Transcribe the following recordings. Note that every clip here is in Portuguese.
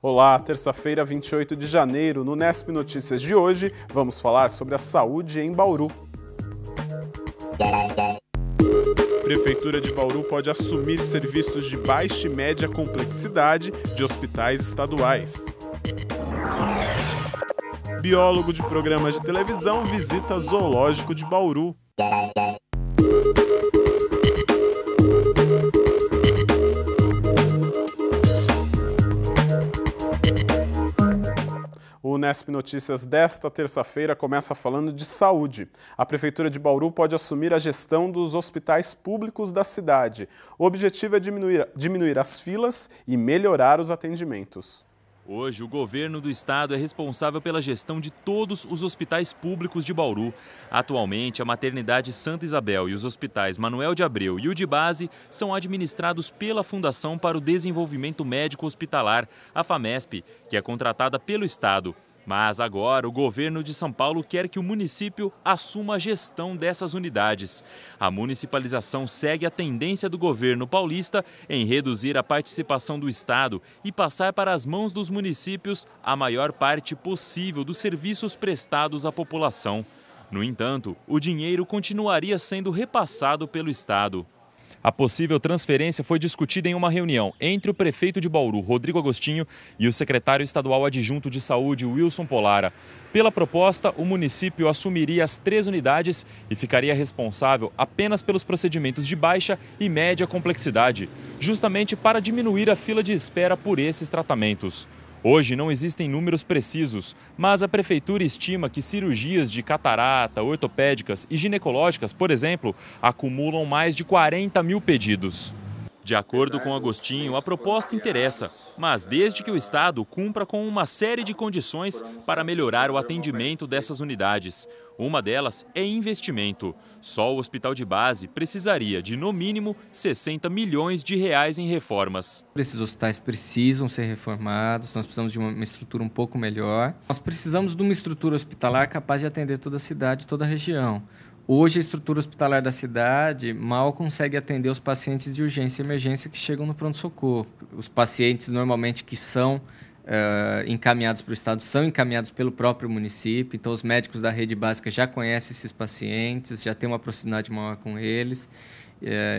Olá, terça-feira, 28 de janeiro, no Nesp Notícias de hoje, vamos falar sobre a saúde em Bauru. Prefeitura de Bauru pode assumir serviços de baixa e média complexidade de hospitais estaduais. Biólogo de programas de televisão visita zoológico de Bauru. O Nesp Notícias desta terça-feira começa falando de saúde. A Prefeitura de Bauru pode assumir a gestão dos hospitais públicos da cidade. O objetivo é diminuir as filas e melhorar os atendimentos. Hoje, o governo do estado é responsável pela gestão de todos os hospitais públicos de Bauru. Atualmente, a Maternidade Santa Isabel e os hospitais Manuel de Abreu e o de Base são administrados pela Fundação para o Desenvolvimento Médico Hospitalar, a FAMESP, que é contratada pelo estado. Mas agora o governo de São Paulo quer que o município assuma a gestão dessas unidades. A municipalização segue a tendência do governo paulista em reduzir a participação do estado e passar para as mãos dos municípios a maior parte possível dos serviços prestados à população. No entanto, o dinheiro continuaria sendo repassado pelo estado. A possível transferência foi discutida em uma reunião entre o prefeito de Bauru, Rodrigo Agostinho, e o secretário estadual adjunto de saúde, Wilson Polara. Pela proposta, o município assumiria as 3 unidades e ficaria responsável apenas pelos procedimentos de baixa e média complexidade, justamente para diminuir a fila de espera por esses tratamentos. Hoje não existem números precisos, mas a prefeitura estima que cirurgias de catarata, ortopédicas e ginecológicas, por exemplo, acumulam mais de 40 mil pedidos. De acordo com Agostinho, a proposta interessa, mas desde que o estado cumpra com uma série de condições para melhorar o atendimento dessas unidades. Uma delas é investimento. Só o Hospital de Base precisaria de, no mínimo, 60 milhões de reais em reformas. Esses hospitais precisam ser reformados, nós precisamos de uma estrutura um pouco melhor. Nós precisamos de uma estrutura hospitalar capaz de atender toda a cidade, toda a região. Hoje, a estrutura hospitalar da cidade mal consegue atender os pacientes de urgência e emergência que chegam no pronto-socorro. Os pacientes, normalmente, que são encaminhados para o estado, são encaminhados pelo próprio município. Então, os médicos da rede básica já conhecem esses pacientes, já têm uma proximidade maior com eles.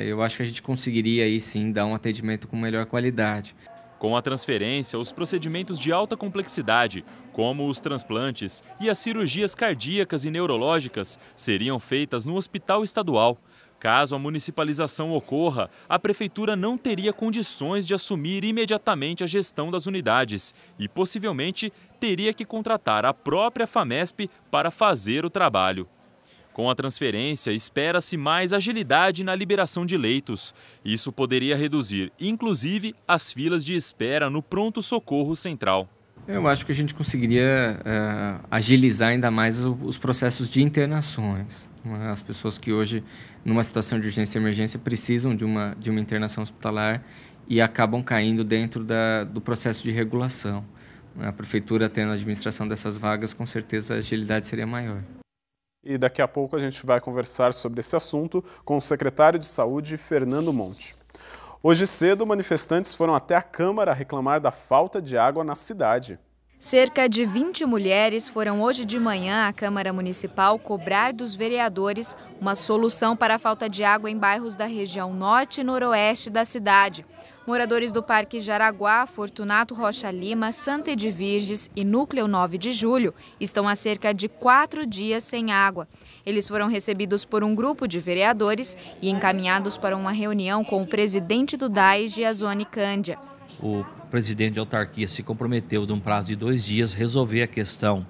Eu acho que a gente conseguiria, aí sim, dar um atendimento com melhor qualidade. Com a transferência, os procedimentos de alta complexidade, como os transplantes e as cirurgias cardíacas e neurológicas, seriam feitas no hospital estadual. Caso a municipalização ocorra, a prefeitura não teria condições de assumir imediatamente a gestão das unidades e, possivelmente, teria que contratar a própria FAMESP para fazer o trabalho. Com a transferência, espera-se mais agilidade na liberação de leitos. Isso poderia reduzir, inclusive, as filas de espera no pronto-socorro central. Eu acho que a gente conseguiria agilizar ainda mais os processos de internações. As pessoas que hoje, numa situação de urgência e emergência, precisam de uma internação hospitalar e acabam caindo dentro do processo de regulação. A prefeitura tendo a administração dessas vagas, com certeza a agilidade seria maior. E daqui a pouco a gente vai conversar sobre esse assunto com o secretário de Saúde, Fernando Monte. Hoje cedo, manifestantes foram até a Câmara reclamar da falta de água na cidade. Cerca de 20 mulheres foram hoje de manhã à Câmara Municipal cobrar dos vereadores uma solução para a falta de água em bairros da região norte e noroeste da cidade. Moradores do Parque Jaraguá, Fortunato Rocha Lima, Santa Edviges e Núcleo 9 de Julho estão há cerca de 4 dias sem água. Eles foram recebidos por um grupo de vereadores e encaminhados para uma reunião com o presidente do DAE, Giazone Cândia. O presidente de autarquia se comprometeu, de um prazo de 2 dias, resolver a questão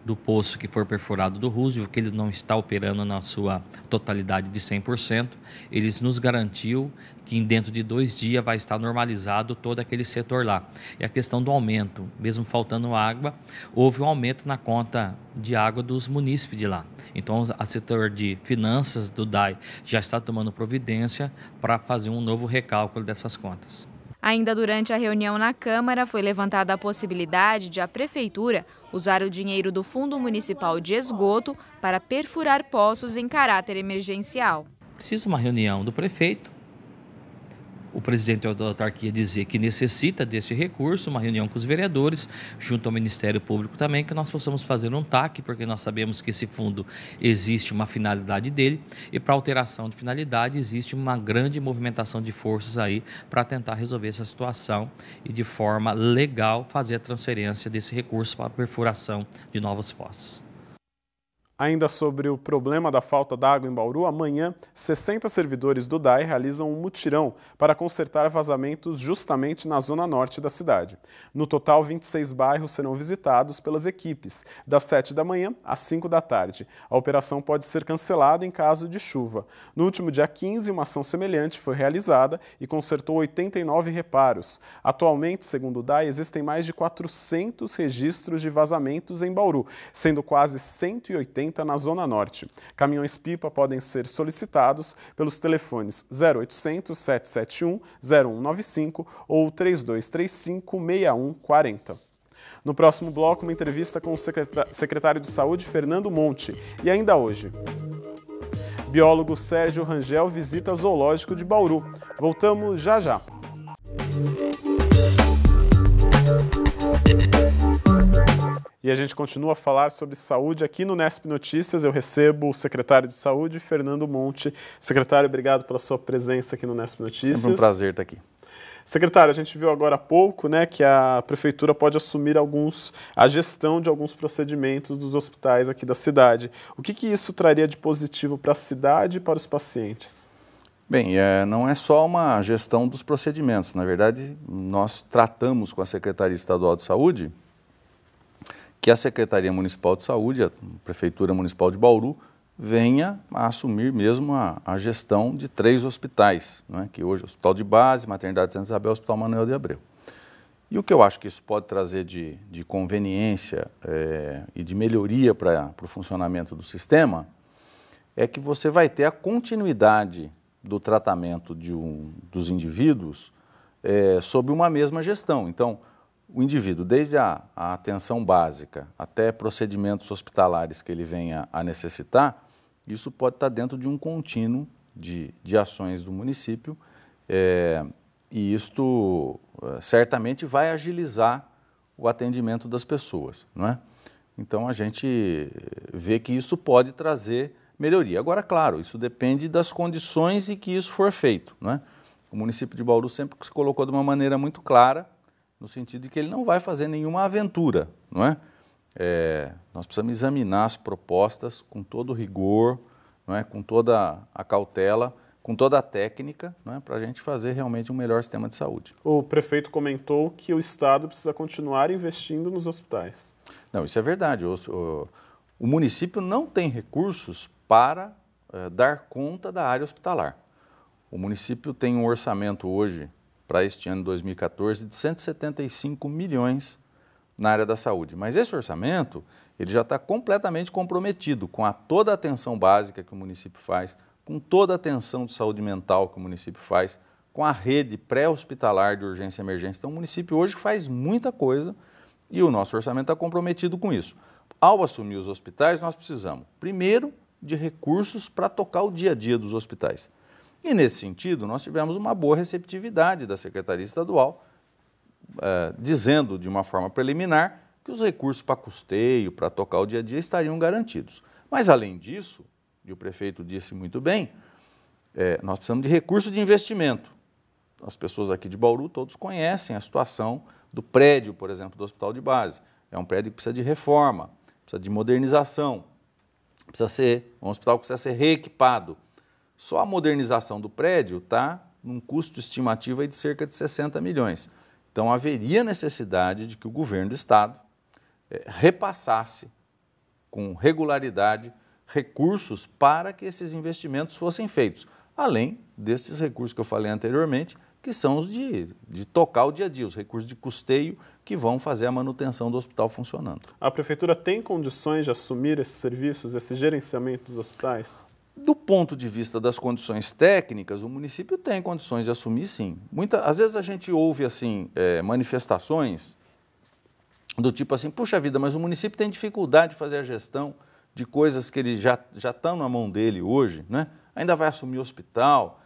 do poço que for perfurado do Roosevelt, que ele não está operando na sua totalidade de 100%. Eles nos garantiu que dentro de 2 dias vai estar normalizado todo aquele setor lá. E a questão do aumento, mesmo faltando água, houve um aumento na conta de água dos munícipes de lá. Então, o setor de finanças do DAE já está tomando providência para fazer um novo recálculo dessas contas. Ainda durante a reunião na Câmara, foi levantada a possibilidade de a Prefeitura usar o dinheiro do Fundo Municipal de Esgoto para perfurar poços em caráter emergencial. Precisa uma reunião do prefeito, o presidente da autarquia dizer que necessita desse recurso, uma reunião com os vereadores, junto ao Ministério Público também, que nós possamos fazer um TAC, porque nós sabemos que esse fundo existe uma finalidade dele, e para alteração de finalidade existe uma grande movimentação de forças aí para tentar resolver essa situação e de forma legal fazer a transferência desse recurso para a perfuração de novos poços. Ainda sobre o problema da falta d'água em Bauru, amanhã 60 servidores do DAE realizam um mutirão para consertar vazamentos justamente na zona norte da cidade. No total, 26 bairros serão visitados pelas equipes, das 7 da manhã às 5 da tarde. A operação pode ser cancelada em caso de chuva. No último dia 15, uma ação semelhante foi realizada e consertou 89 reparos. Atualmente, segundo o DAE, existem mais de 400 registros de vazamentos em Bauru, sendo quase 180 na Zona Norte. Caminhões-pipa podem ser solicitados pelos telefones 0800 771 0195 ou 3235 6140. No próximo bloco, uma entrevista com o secretário de Saúde, Fernando Monte. E ainda hoje, biólogo Sérgio Rangel visita zoológico de Bauru. Voltamos já já. E a gente continua a falar sobre saúde aqui no Nesp Notícias. Eu recebo o secretário de Saúde, Fernando Monte. Secretário, obrigado pela sua presença aqui no Nesp Notícias. Sempre um prazer estar aqui. Secretário, a gente viu agora há pouco, né, que a Prefeitura pode assumir a gestão de alguns procedimentos dos hospitais aqui da cidade. O que isso traria de positivo para a cidade e para os pacientes? Bem, não é só uma gestão dos procedimentos. Na verdade, nós tratamos com a Secretaria Estadual de Saúde que a Secretaria Municipal de Saúde, a Prefeitura Municipal de Bauru, venha a assumir mesmo a gestão de 3 hospitais, né, que hoje é o Hospital de Base, Maternidade Santa Isabel e o Hospital Manuel de Abreu. E o que eu acho que isso pode trazer de conveniência e de melhoria para o funcionamento do sistema é que você vai ter a continuidade do tratamento dos indivíduos sob uma mesma gestão. Então, o indivíduo, desde a atenção básica até procedimentos hospitalares que ele venha a necessitar, isso pode estar dentro de um contínuo de ações do município e isto certamente vai agilizar o atendimento das pessoas, não é? Então, a gente vê que isso pode trazer melhoria. Agora, claro, isso depende das condições em que isso for feito, não é? O município de Bauru sempre se colocou de uma maneira muito clara, no sentido de que ele não vai fazer nenhuma aventura, não é? Nós precisamos examinar as propostas com todo o rigor, não é? Com toda a cautela, com toda a técnica, não é? Para a gente fazer realmente um melhor sistema de saúde. O prefeito comentou que o Estado precisa continuar investindo nos hospitais. Não, isso é verdade. O município não tem recursos para dar conta da área hospitalar. O município tem um orçamento hoje, para este ano 2014, de 175 milhões na área da saúde. Mas esse orçamento, ele já está completamente comprometido com toda a atenção básica que o município faz, com toda a atenção de saúde mental que o município faz, com a rede pré-hospitalar de urgência e emergência. Então, o município hoje faz muita coisa e o nosso orçamento está comprometido com isso. Ao assumir os hospitais, nós precisamos, primeiro, de recursos para tocar o dia a dia dos hospitais. E, nesse sentido, nós tivemos uma boa receptividade da Secretaria Estadual, dizendo de uma forma preliminar que os recursos para custeio, para tocar o dia a dia, estariam garantidos. Mas, além disso, e o prefeito disse muito bem, nós precisamos de recursos de investimento. As pessoas aqui de Bauru, todos conhecem a situação do prédio, por exemplo, do Hospital de Base. É um prédio que precisa de reforma, precisa de modernização, precisa ser um hospital que precisa ser reequipado. Só a modernização do prédio está num custo estimativo de cerca de 60 milhões. Então, haveria necessidade de que o governo do Estado repassasse com regularidade recursos para que esses investimentos fossem feitos, além desses recursos que eu falei anteriormente, que são os de tocar o dia a dia, os recursos de custeio que vão fazer a manutenção do hospital funcionando. A Prefeitura tem condições de assumir esses serviços, esse gerenciamento dos hospitais? Do ponto de vista das condições técnicas, o município tem condições de assumir, sim. Às vezes a gente ouve assim, manifestações do tipo assim, puxa vida, mas o município tem dificuldade de fazer a gestão de coisas que ele já estão na mão dele hoje, né? Ainda vai assumir o hospital,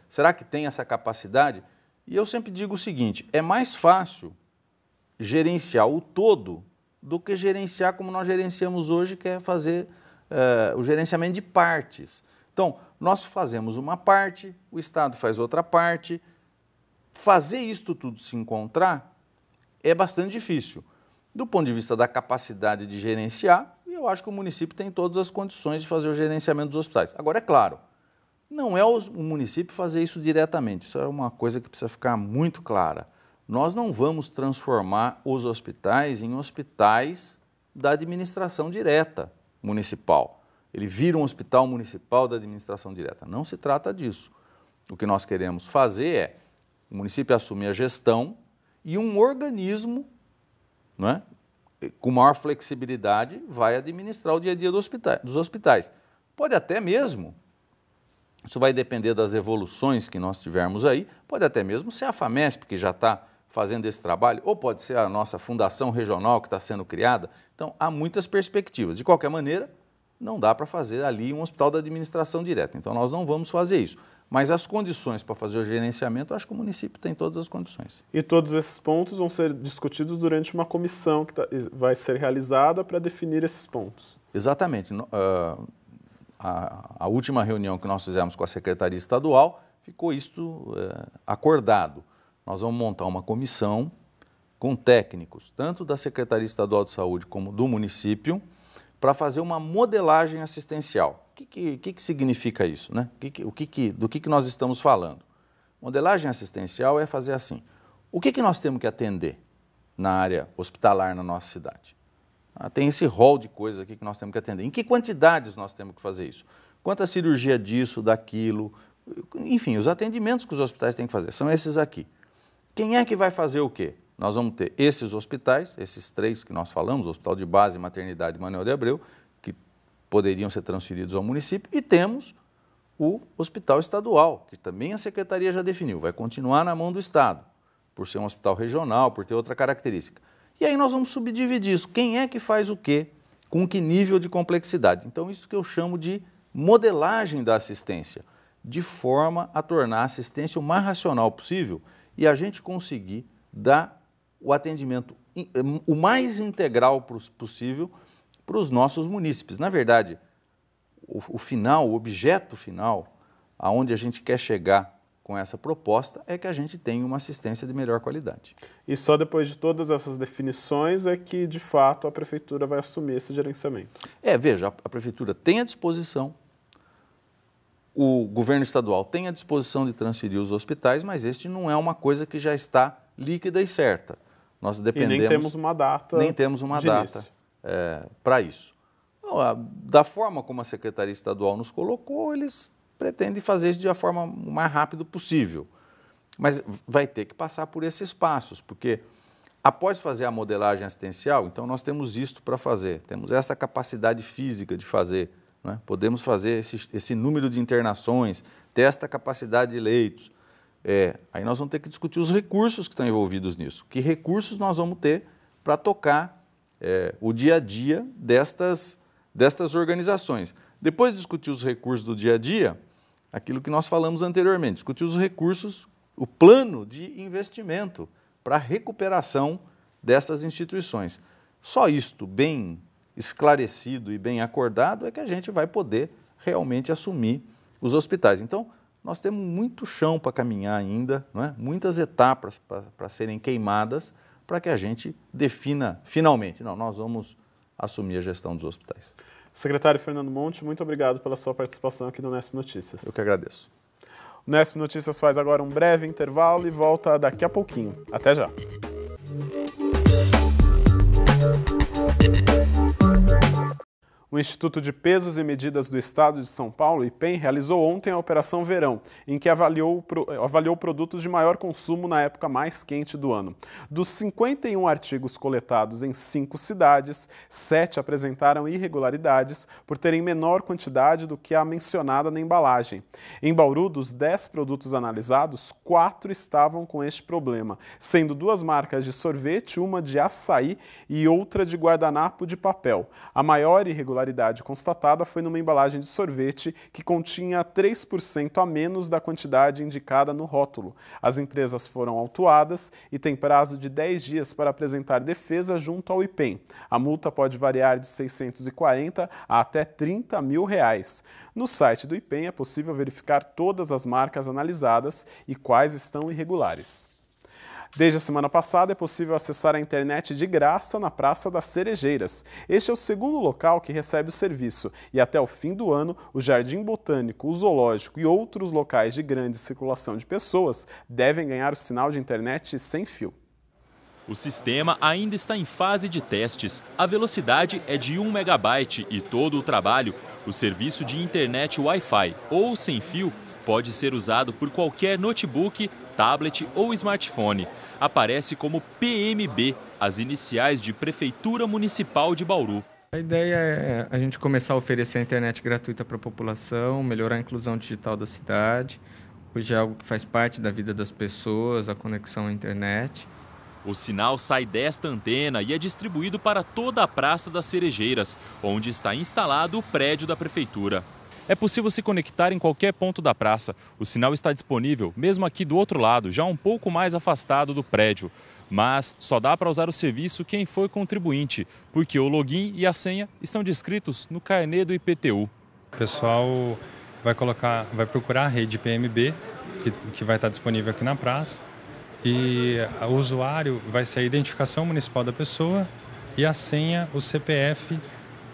Será que tem essa capacidade? E eu sempre digo o seguinte, é mais fácil gerenciar o todo do que gerenciar como nós gerenciamos hoje, que é fazer o gerenciamento de partes. Então, nós fazemos uma parte, o Estado faz outra parte. Fazer isto tudo se encontrar é bastante difícil. Do ponto de vista da capacidade de gerenciar, eu acho que o município tem todas as condições de fazer o gerenciamento dos hospitais. Agora, é claro, não é o município fazer isso diretamente, isso é uma coisa que precisa ficar muito clara. Nós não vamos transformar os hospitais em hospitais da administração direta municipal. Ele vira um hospital municipal da administração direta. Não se trata disso. O que nós queremos fazer é o município assumir a gestão e um organismo, não é, com maior flexibilidade vai administrar o dia a dia dos hospitais. Pode até mesmo, isso vai depender das evoluções que nós tivermos aí, pode até mesmo ser a FAMESP que já está fazendo esse trabalho, ou pode ser a nossa fundação regional que está sendo criada. Então, há muitas perspectivas. De qualquer maneira, não dá para fazer ali um hospital da administração direta. Então, nós não vamos fazer isso. Mas as condições para fazer o gerenciamento, eu acho que o município tem todas as condições. E todos esses pontos vão ser discutidos durante uma comissão que vai ser realizada para definir esses pontos. Exatamente. A última reunião que nós fizemos com a Secretaria Estadual, ficou isto acordado. Nós vamos montar uma comissão com técnicos, tanto da Secretaria Estadual de Saúde como do município, para fazer uma modelagem assistencial. O que significa isso, né? Do que nós estamos falando? Modelagem assistencial é fazer assim, o que nós temos que atender na área hospitalar na nossa cidade? Tem esse rol de coisas aqui que nós temos que atender. Em que quantidades nós temos que fazer isso? Quanta cirurgia disso, daquilo? Enfim, os atendimentos que os hospitais têm que fazer são esses aqui. Quem é que vai fazer o quê? Nós vamos ter esses hospitais, esses 3 que nós falamos, Hospital de Base, Maternidade e Manuel de Abreu, que poderiam ser transferidos ao município, e temos o Hospital Estadual, que também a Secretaria já definiu, vai continuar na mão do Estado, por ser um hospital regional, por ter outra característica. E aí nós vamos subdividir isso. Quem é que faz o quê? Com que nível de complexidade? Então, isso que eu chamo de modelagem da assistência, de forma a tornar a assistência o mais racional possível e a gente conseguir dar o atendimento o mais integral possível para os nossos munícipes. Na verdade, o objeto final, aonde a gente quer chegar com essa proposta, é que a gente tenha uma assistência de melhor qualidade. E só depois de todas essas definições é que, de fato, a Prefeitura vai assumir esse gerenciamento. Veja, a Prefeitura tem à disposição, o governo estadual tem à disposição de transferir os hospitais, mas este não é uma coisa que já está líquida e certa. Nós dependemos... E nem temos uma data. Nem temos uma data para isso. Da forma como a Secretaria Estadual nos colocou, eles pretendem fazer isso de uma forma o mais rápido possível. Mas vai ter que passar por esses passos, porque após fazer a modelagem assistencial, então nós temos isto para fazer, temos essa capacidade física de fazer, né? Podemos fazer esse número de internações, ter esta capacidade de leitos. Aí nós vamos ter que discutir os recursos que estão envolvidos nisso. Que recursos nós vamos ter para tocar o dia a dia destas organizações. Depois de discutir os recursos do dia a dia, aquilo que nós falamos anteriormente, discutir os recursos, o plano de investimento para a recuperação dessas instituições. Só isto bem esclarecido e bem acordado é que a gente vai poder realmente assumir os hospitais. Então, nós temos muito chão para caminhar ainda, não é? Muitas etapas para serem queimadas para que a gente defina finalmente, nós vamos assumir a gestão dos hospitais. Secretário Fernando Monte, muito obrigado pela sua participação aqui no Unesp Notícias. Eu que agradeço. O Unesp Notícias faz agora um breve intervalo e volta daqui a pouquinho. Até já. O Instituto de Pesos e Medidas do Estado de São Paulo, IPEM, realizou ontem a Operação Verão, em que avaliou produtos de maior consumo na época mais quente do ano. Dos 51 artigos coletados em 5 cidades, 7 apresentaram irregularidades por terem menor quantidade do que a mencionada na embalagem. Em Bauru, dos 10 produtos analisados, 4 estavam com este problema, sendo 2 marcas de sorvete, uma de açaí e outra de guardanapo de papel. A maior irregularidade irregularidade constatada foi numa embalagem de sorvete que continha 3% a menos da quantidade indicada no rótulo. As empresas foram autuadas e têm prazo de 10 dias para apresentar defesa junto ao IPEM. A multa pode variar de R$ 640 a até R$ 30 mil. No site do IPEM é possível verificar todas as marcas analisadas e quais estão irregulares. Desde a semana passada é possível acessar a internet de graça na Praça das Cerejeiras. Este é o segundo local que recebe o serviço e até o fim do ano o Jardim Botânico, o Zoológico e outros locais de grande circulação de pessoas devem ganhar o sinal de internet sem fio. O sistema ainda está em fase de testes. A velocidade é de 1 megabyte e todo o trabalho, o serviço de internet Wi-Fi ou sem fio, pode ser usado por qualquer notebook, tablet ou smartphone. Aparece como PMB, as iniciais de Prefeitura Municipal de Bauru. A ideia é a gente começar a oferecer a internet gratuita para a população, melhorar a inclusão digital da cidade. Hoje é algo que faz parte da vida das pessoas, a conexão à internet. O sinal sai desta antena e é distribuído para toda a Praça das Cerejeiras, onde está instalado o prédio da Prefeitura. É possível se conectar em qualquer ponto da praça. O sinal está disponível, mesmo aqui do outro lado, já um pouco mais afastado do prédio. Mas só dá para usar o serviço quem foi contribuinte, porque o login e a senha estão descritos no carnê do IPTU. O pessoal vai procurar a rede PMB, que vai estar disponível aqui na praça, e o usuário vai ser a identificação municipal da pessoa e a senha, o CPF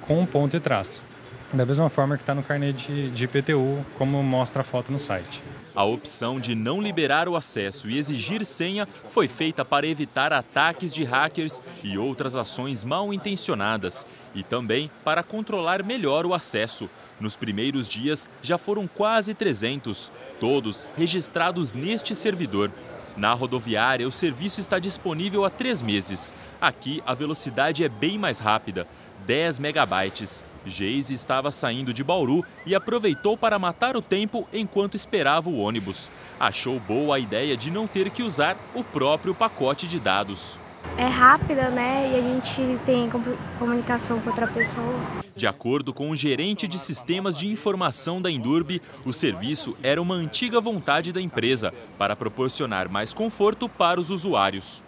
com um ponto e traço. Da mesma forma que está no carnê de IPTU, como mostra a foto no site. A opção de não liberar o acesso e exigir senha foi feita para evitar ataques de hackers e outras ações mal intencionadas. E também para controlar melhor o acesso. Nos primeiros dias já foram quase 300, todos registrados neste servidor. Na rodoviária, o serviço está disponível há 3 meses. Aqui, a velocidade é bem mais rápida, 10 megabytes. Geise estava saindo de Bauru e aproveitou para matar o tempo enquanto esperava o ônibus. Achou boa a ideia de não ter que usar o próprio pacote de dados. É rápida, né? E a gente tem comunicação com outra pessoa. De acordo com o gerente de sistemas de informação da Indurb, o serviço era uma antiga vontade da empresa para proporcionar mais conforto para os usuários.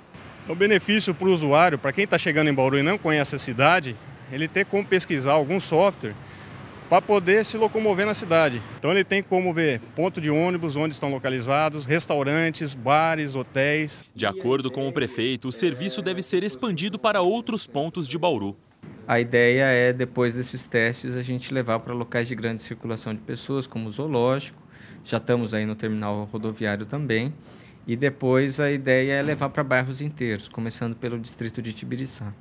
O benefício para o usuário, para quem está chegando em Bauru e não conhece a cidade, ele tem como pesquisar algum software para poder se locomover na cidade. Então ele tem como ver ponto de ônibus, onde estão localizados, restaurantes, bares, hotéis. De acordo com o prefeito, o serviço deve ser expandido para outros pontos de Bauru. A ideia é, depois desses testes, a gente levar para locais de grande circulação de pessoas, como o zoológico. Já estamos aí no terminal rodoviário também. E depois a ideia é levar para bairros inteiros, começando pelo distrito de Tibiriçá.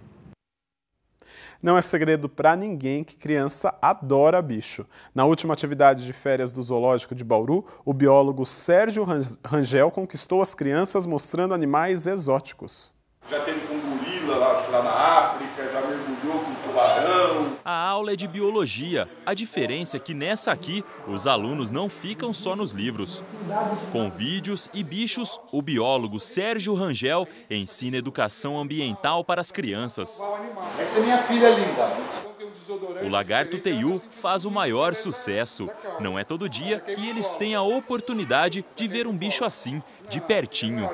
Não é segredo para ninguém que criança adora bicho. Na última atividade de férias do Zoológico de Bauru, o biólogo Sérgio Rangel conquistou as crianças mostrando animais exóticos. Já teve com gorila lá na África, já mergulhou com tubarão. A aula é de biologia. A diferença é que nessa aqui, os alunos não ficam só nos livros. Com vídeos e bichos, o biólogo Sérgio Rangel ensina educação ambiental para as crianças. Essa é minha filha linda. O lagarto teiu faz o maior sucesso. Não é todo dia que eles têm a oportunidade de ver um bicho assim, de pertinho.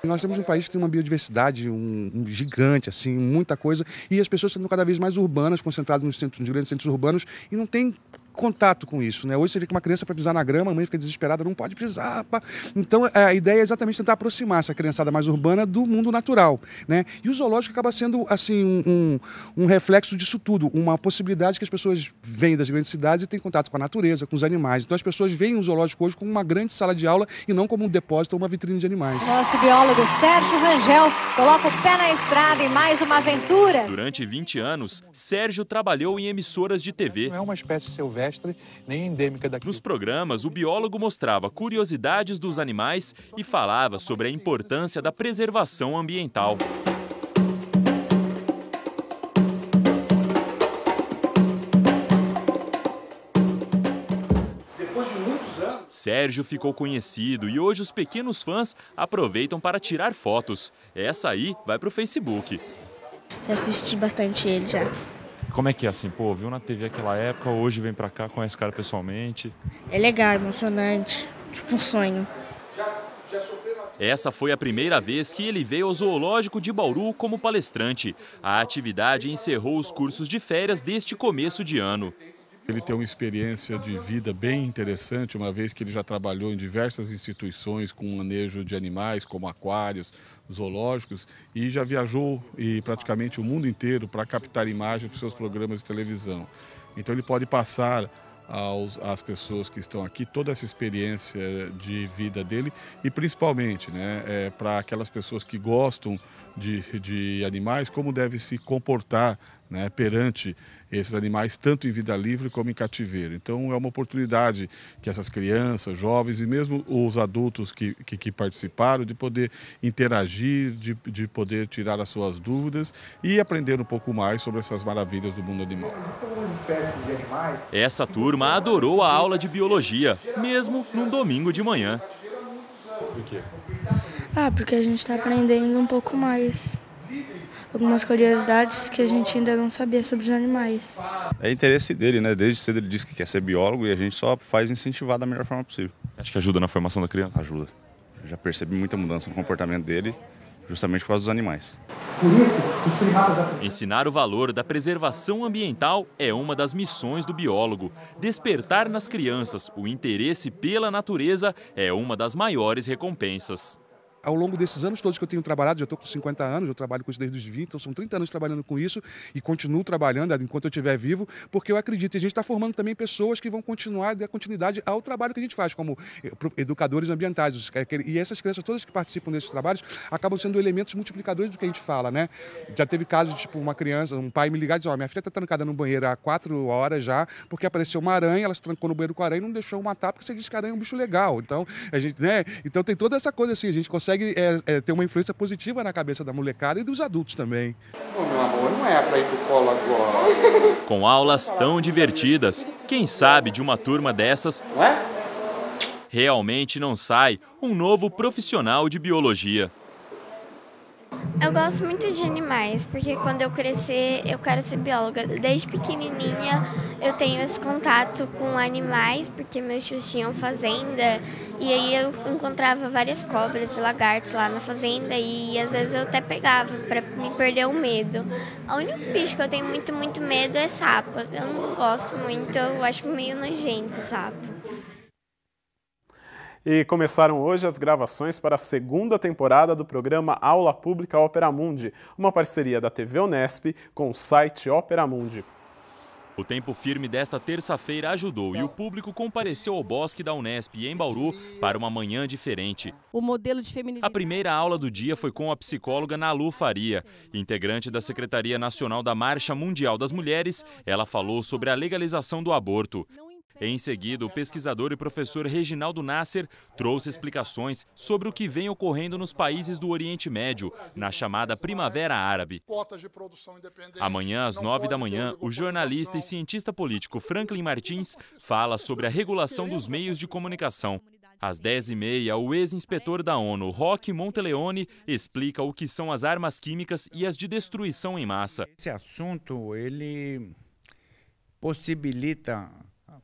Nós temos um país que tem uma biodiversidade um gigante, assim, muita coisa, e as pessoas estão cada vez mais urbanas, concentradas nos grandes centros urbanos, e não tem contato com isso, né? Hoje você vê que uma criança para pisar na grama, a mãe fica desesperada, não pode pisar. Pá. Então a ideia é exatamente tentar aproximar essa criançada mais urbana do mundo natural, né? E o zoológico acaba sendo assim um reflexo disso tudo, uma possibilidade que as pessoas vêm das grandes cidades e têm contato com a natureza, com os animais. Então as pessoas veem o zoológico hoje como uma grande sala de aula e não como um depósito ou uma vitrine de animais. Nosso biólogo Sérgio Rangel coloca o pé na estrada em mais uma aventura. Durante 20 anos, Sérgio trabalhou em emissoras de TV. Não é uma espécie silvestre nem endêmica daqui. Nos programas, o biólogo mostrava curiosidades dos animais e falava sobre a importância da preservação ambiental. Depois de muitos anos, Sérgio ficou conhecido e hoje os pequenos fãs aproveitam para tirar fotos. Essa aí vai para o Facebook. Já assisti bastante ele já. Como é que é assim, pô, viu na TV aquela época, hoje vem pra cá, conhece o cara pessoalmente? É legal, emocionante, tipo um sonho. Essa foi a primeira vez que ele veio ao Zoológico de Bauru como palestrante. A atividade encerrou os cursos de férias deste começo de ano. Ele tem uma experiência de vida bem interessante, uma vez que ele já trabalhou em diversas instituições com manejo de animais, como aquários, zoológicos, e já viajou praticamente o mundo inteiro para captar imagens para os seus programas de televisão. Então ele pode passar às pessoas que estão aqui toda essa experiência de vida dele e principalmente, né, para aquelas pessoas que gostam de animais, como deve se comportar, né, perante esses animais, tanto em vida livre como em cativeiro. Então é uma oportunidade que essas crianças, jovens e mesmo os adultos que participaram, de poder interagir, de poder tirar as suas dúvidas e aprender um pouco mais sobre essas maravilhas do mundo animal. Essa turma adorou a aula de biologia, mesmo num domingo de manhã. Por quê? Porque a gente está aprendendo um pouco mais. Algumas curiosidades que a gente ainda não sabia sobre os animais. É interesse dele, né? Desde cedo ele disse que quer ser biólogo e a gente só faz incentivar da melhor forma possível. Acho que ajuda na formação da criança? Ajuda. Já percebi muita mudança no comportamento dele, justamente por causa dos animais. Ensinar o valor da preservação ambiental é uma das missões do biólogo. Despertar nas crianças o interesse pela natureza é uma das maiores recompensas. Ao longo desses anos todos que eu tenho trabalhado, já estou com 50 anos, eu trabalho com isso desde os 20, então são 30 anos trabalhando com isso e continuo trabalhando enquanto eu estiver vivo, porque eu acredito, e a gente está formando também pessoas que vão continuar, dar continuidade ao trabalho que a gente faz, como educadores ambientais. E essas crianças todas que participam desses trabalhos acabam sendo elementos multiplicadores do que a gente fala, né? Já teve casos de, tipo, uma criança, um pai me ligar e dizer, minha filha está trancada no banheiro há 4 horas já, porque apareceu uma aranha, ela se trancou no banheiro com a aranha e não deixou matar, porque você disse que a aranha é um bicho legal. Então, a gente, né? Então tem toda essa coisa assim, a gente consegue ter uma influência positiva na cabeça da molecada e dos adultos também. Meu amor, não é para ir pro colo agora. Com aulas tão divertidas, quem sabe de uma turma dessas realmente não sai um novo profissional de biologia. Eu gosto muito de animais, porque quando eu crescer, eu quero ser bióloga. Desde pequenininha, eu tenho esse contato com animais, porque meus tios tinham fazenda, e aí eu encontrava várias cobras e lagartos lá na fazenda, e às vezes eu até pegava para me perder o medo. O único bicho que eu tenho muito medo é sapo. Eu não gosto muito, eu acho meio nojento sapo. E começaram hoje as gravações para a segunda temporada do programa Aula Pública Ópera Mundi, uma parceria da TV Unesp com o site Ópera Mundi. O tempo firme desta terça-feira ajudou e o público compareceu ao Bosque da Unesp em Bauru para uma manhã diferente. O modelo de feminilidade. A primeira aula do dia foi com a psicóloga Nalu Faria, integrante da Secretaria Nacional da Marcha Mundial das Mulheres. Ela falou sobre a legalização do aborto. Em seguida, o pesquisador e professor Reginaldo Nasser trouxe explicações sobre o que vem ocorrendo nos países do Oriente Médio, na chamada Primavera Árabe. Amanhã, às 9 da manhã, o jornalista e cientista político Franklin Martins fala sobre a regulação dos meios de comunicação. Às 10h30, o ex-inspetor da ONU, Roque Monteleone, explica o que são as armas químicas e as de destruição em massa. Esse assunto, ele possibilita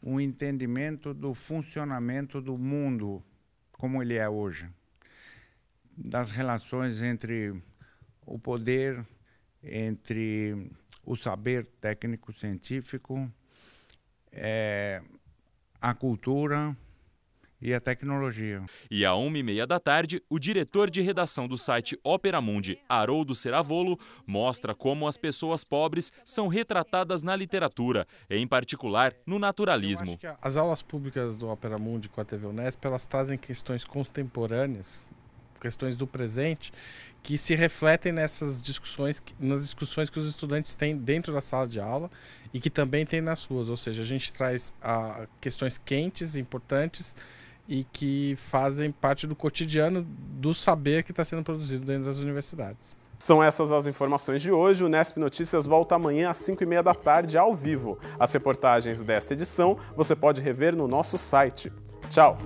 um entendimento do funcionamento do mundo como ele é hoje, das relações entre o poder, entre o saber técnico-científico, a cultura e a tecnologia. E à 1h30 da tarde, o diretor de redação do site Ópera Mundi, Haroldo Ceravolo, mostra como as pessoas pobres são retratadas na literatura, em particular no naturalismo. Eu acho que as aulas públicas do Ópera Mundi com a TV Unesp, elas trazem questões contemporâneas, questões do presente, que se refletem nessas discussões, nas discussões que os estudantes têm dentro da sala de aula e que também tem nas ruas. Ou seja, a gente traz questões quentes, importantes, e que fazem parte do cotidiano do saber que está sendo produzido dentro das universidades. São essas as informações de hoje. O Unesp Notícias volta amanhã às 5h30 da tarde, ao vivo. As reportagens desta edição você pode rever no nosso site. Tchau!